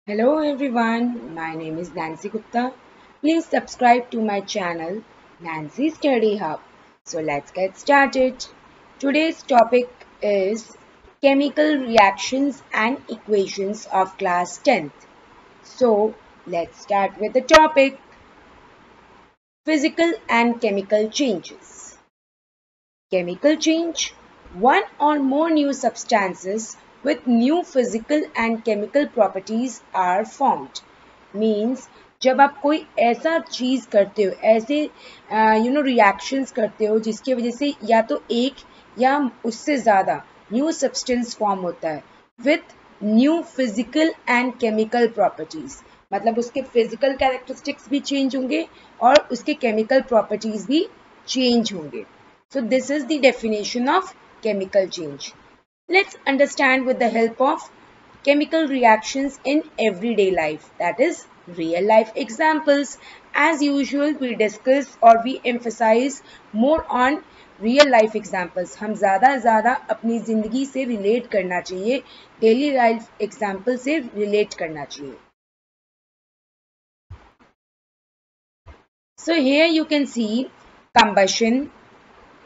Hello everyone, my name is Nancy Gupta. Please subscribe to my channel Nancy Study Hub. So let's get started. Today's topic is chemical reactions and equations of class 10th. So let's start with the topic physical and chemical changes. Chemical change, one or more new substances with new physical and chemical properties are formed. Means जब आप कोई ऐसा चीज करते हो, ऐसे reactions करते हो जिसकी वजह से या तो एक या उससे ज्यादा न्यू सब्सटेंस फॉर्म होता है with new physical and chemical properties, मतलब उसके फिजिकल कैरेक्टरिस्टिक्स भी चेंज होंगे और उसके केमिकल प्रॉपर्टीज भी चेंज होंगे. So this is the definition of chemical change. Let's understand with the help of chemical reactions in everyday life, that is real life examples. As usual, we discuss or we emphasize more on real life examples. हम ज़्यादा अपनी ज़िंदगी से relate करना चाहिए, daily life example से relate करना चाहिए. So here you can see combustion,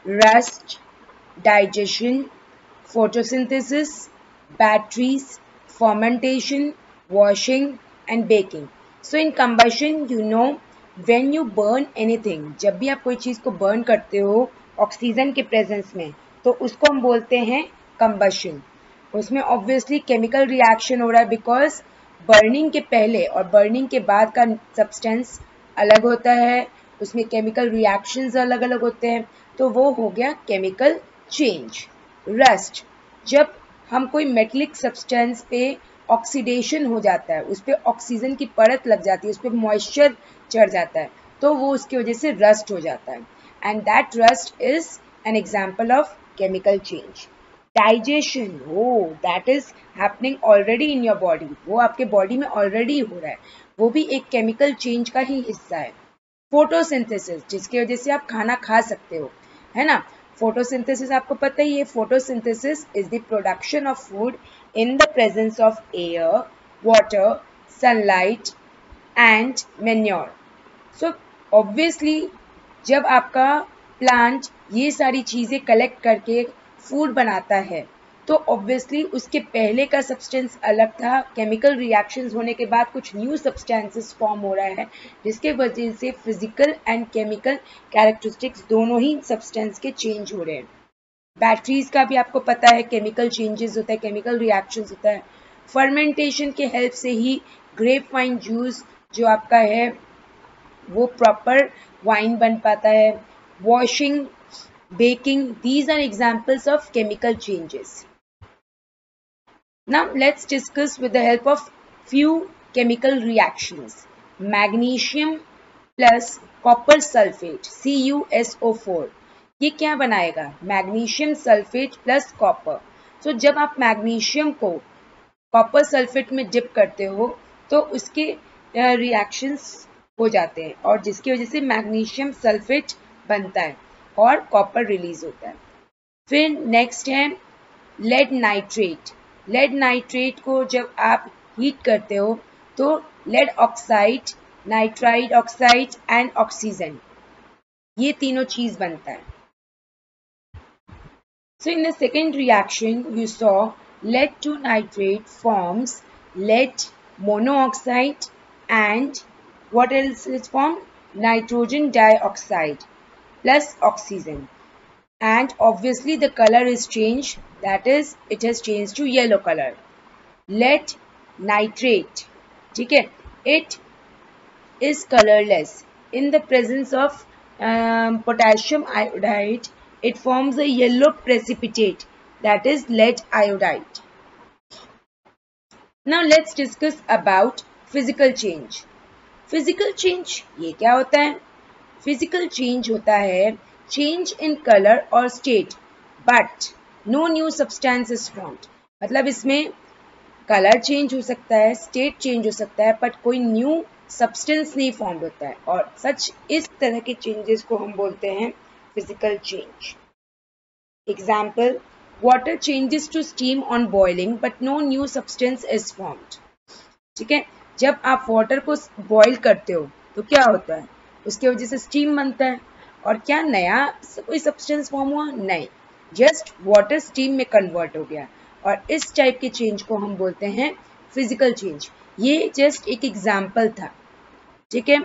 rust, digestion, photosynthesis, batteries, fermentation, washing and baking. So in combustion, you know, when you burn anything, जब भी आप कोई चीज को burn करते हो ऑक्सीजन के प्रेजेंस में, तो उसको हम बोलते हैं combustion. उसमें obviously chemical reaction हो रहा है because burning के पहले और burning के बाद का substance अलग होता है, उसमें chemical reactions अलग अलग होते हैं, तो वो हो गया chemical change. रस्ट, जब हम कोई मेटलिक सब्सटेंस पे ऑक्सीडेशन हो जाता है, उस पर ऑक्सीजन की परत लग जाती है, उस पर मॉइस्चर चढ़ जाता है, तो वो उसकी वजह से रस्ट हो जाता है. And that rust is an example of chemical change. Digestion, हो that is happening already in your body, वो आपके बॉडी में ऑलरेडी हो रहा है, वो भी एक केमिकल चेंज का ही हिस्सा है. फोटोसिंथेसिस, जिसकी वजह से आप खाना खा सकते हो, है ना. फोटोसिंथेसिस आपको पता ही है, photosynthesis is the production of food in the presence of air, water, sunlight and manure. So obviously जब आपका प्लांट ये सारी चीजें कलेक्ट करके फूड बनाता है, तो ऑब्वियसली उसके पहले का सब्सटेंस अलग था, केमिकल रिएक्शंस होने के बाद कुछ न्यू सब्सटेंसेस फॉर्म हो रहा है, जिसके वजह से फिजिकल एंड केमिकल कैरेक्टरिस्टिक्स दोनों ही सब्सटेंस के चेंज हो रहे हैं. बैटरीज का भी आपको पता है केमिकल चेंजेस होता है, केमिकल रिएक्शंस होता है. फर्मेंटेशन के हेल्प से ही ग्रेप वाइन जूस जो आपका है वो प्रॉपर वाइन बन पाता है. Washing, baking, these are examples of chemical changes. Now let's discuss with the help of few chemical reactions. Magnesium plus copper sulfate, CuSO4, ये क्या बनाएगा? Magnesium sulphate plus copper. So जब आप मैग्नीशियम को copper sulphate में dip करते हो तो उसके रिएक्शंस हो जाते हैं और जिसकी वजह से मैग्नीशियम सल्फेट बनता है और कॉपर रिलीज होता है. फिर नेक्स्ट है लेड नाइट्रेट. लेड नाइट्रेट को जब आप हीट करते हो तो lead oxide, nitride oxide and oxygen, ये तीनों चीज बनता है. So in the second reaction you saw lead to nitrate forms lead monoxide and what else is formed? Nitrogen dioxide plus oxygen. And obviously the color is changed, that is it has changed to yellow color. Lead nitrate, ठीक है, it is colorless. In the presence of potassium iodide, it forms a yellow precipitate, that is lead iodide. Now let's discuss about physical change. Physical change ये क्या होता है? Physical change होता है change in color or state, but no new substance is formed. मतलब इसमें colour change हो सकता है, स्टेट चेंज हो सकता है, बट कोई न्यू सब्सटेंस नहीं फॉर्म होता है, और सच इस तरह के चेंजेस को हम बोलते हैं physical change. Example, water changes to steam on boiling but no new substance is formed. ठीक है। जब आप वाटर को बॉईल करते हो तो क्या होता है, उसकी वजह से स्टीम बनता है। और क्या नया कोई सब्सटेंस फॉर्म हुआ? नहीं, जस्ट वाटर स्टीम में कन्वर्ट हो गया। और इस टाइप के चेंज को हम बोलते हैं फिजिकल चेंज। ये जस्ट एक एग्जाम्पल था, ठीक है।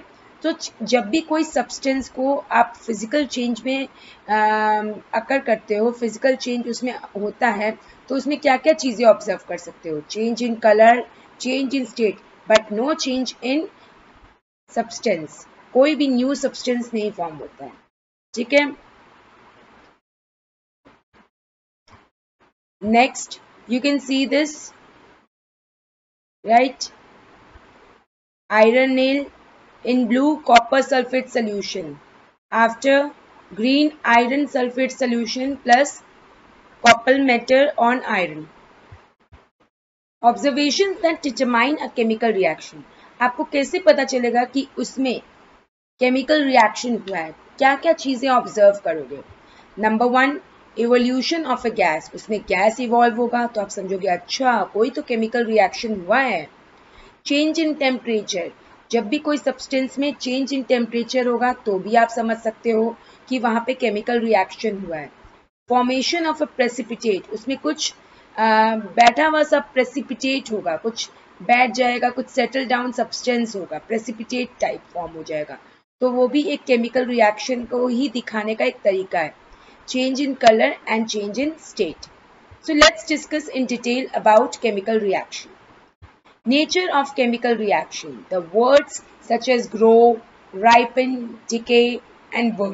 तो जब भी कोई सब्सटेंस को आप फिजिकल चेंज में अकर करते हो, फिजिकल चेंज उसमें होता है, तो उसमें क्या क्या चीज़ें ऑब्जर्व कर सकते हो? Change in colour, change in state, but no change in substance. कोई भी न्यू सब्सटेंस नहीं फॉर्म होता है, ठीक है। Next you can see this, right, iron nail in blue copper sulfate solution after green iron sulfate solution plus copper metal on iron. Observations that determine a chemical reaction. आपको कैसे पता चलेगा कि उसमें केमिकल रिएक्शन हुआ है? क्या क्या चीजें ऑब्जर्व करोगे? Number 1, evolution of a gas. उसमें गैस इवॉल्व होगा तो आप समझोगे अच्छा कोई तो केमिकल रिएक्शन हुआ है। चेंज इन टेम्परेचर, जब भी कोई सब्सटेंस में चेंज इन टेम्परेचर होगा तो भी आप समझ सकते हो कि वहां पे केमिकल रिएक्शन हुआ है। फॉर्मेशन ऑफ अ प्रेसिपिटेट, उसमें कुछ बैठा हुआ सा प्रेसिपिटेट होगा, कुछ बैठ जाएगा, कुछ सेटल डाउन सब्सटेंस होगा, प्रेसिपिटेट टाइप फॉर्म हो जाएगा, तो वो भी एक केमिकल रिएक्शन को ही दिखाने का एक तरीका है। Change in colour and change in state. So let's discuss in detail about chemical reaction. Nature of chemical reaction. The words such as grow, ripen, decay, and burn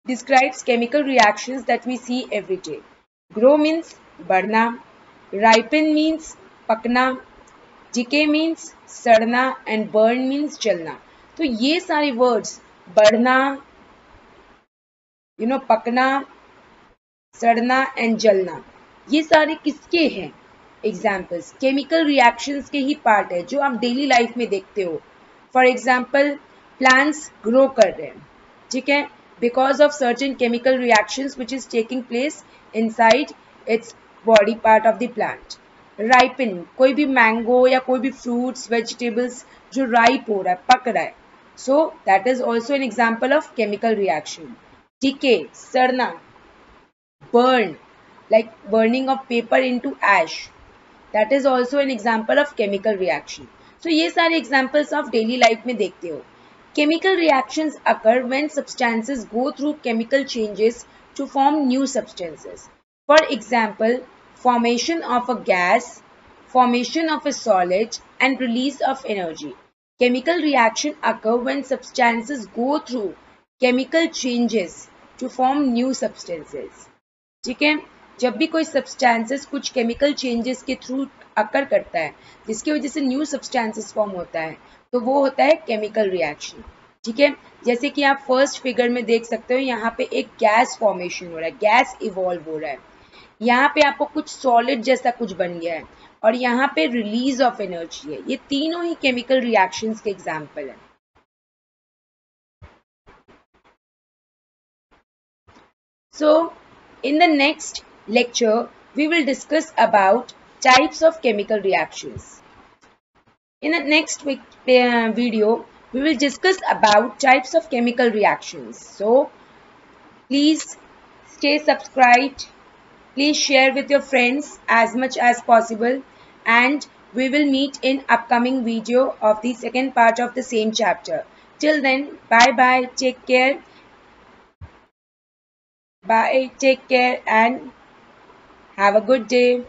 describes chemical reactions that we see every day. Grow means बढ़ना, ripen means पकना, decay means सड़ना, and burn means जलना. तो ये सारे words बढ़ना, पकना, सड़ना and जलना, ये सारे किसके हैं? एग्जाम्पल्स केमिकल रिएक्शंस के ही पार्ट है जो आप डेली लाइफ में देखते हो. फॉर एग्जाम्पल प्लांट्स ग्रो कर रहे हैं, ठीक है, because of certain chemical reactions which is taking place inside its body part of the plant. Ripen, कोई भी मैंगो या कोई भी फ्रूट्स वेजिटेबल्स जो राइप हो रहा है, पक रहा है, so that is also an example of chemical reaction. Decay, सड़ना. Burn, like burning of paper into ash, that is also an example of chemical reaction. So ये सारे examples of daily life में देखते हो. Chemical reactions occur when substances go through chemical changes to form new substances. For example, formation of a gas, formation of a solid, and release of energy. Chemical reaction occur when substances go through chemical changes to form new substances. ठीक है, जब भी कोई substances कुछ chemical changes के through अकर करता है जिसकी वजह से न्यू सब्सटेंसेस फॉर्म होता है तो वो होता है केमिकल रिएक्शन. ठीक है, जैसे कि आप फर्स्ट फिगर में देख सकते हो, यहाँ पे एक गैस फॉर्मेशन हो रहा है, गैस इवॉल्व हो रहा है, यहाँ पे आपको कुछ सॉलिड जैसा कुछ बन गया है, और यहाँ पे रिलीज ऑफ एनर्जी है. ये तीनों ही केमिकल रिएक्शंस के एग्जाम्पल है. So in the next lecture, we will discuss about types of chemical reactions. In the next video, we will discuss about types of chemical reactions. So please stay subscribed. Please share with your friends as much as possible, and we will meet in upcoming video of the second part of the same chapter. Till then, bye bye. Take care. Bye, take care and have a good day.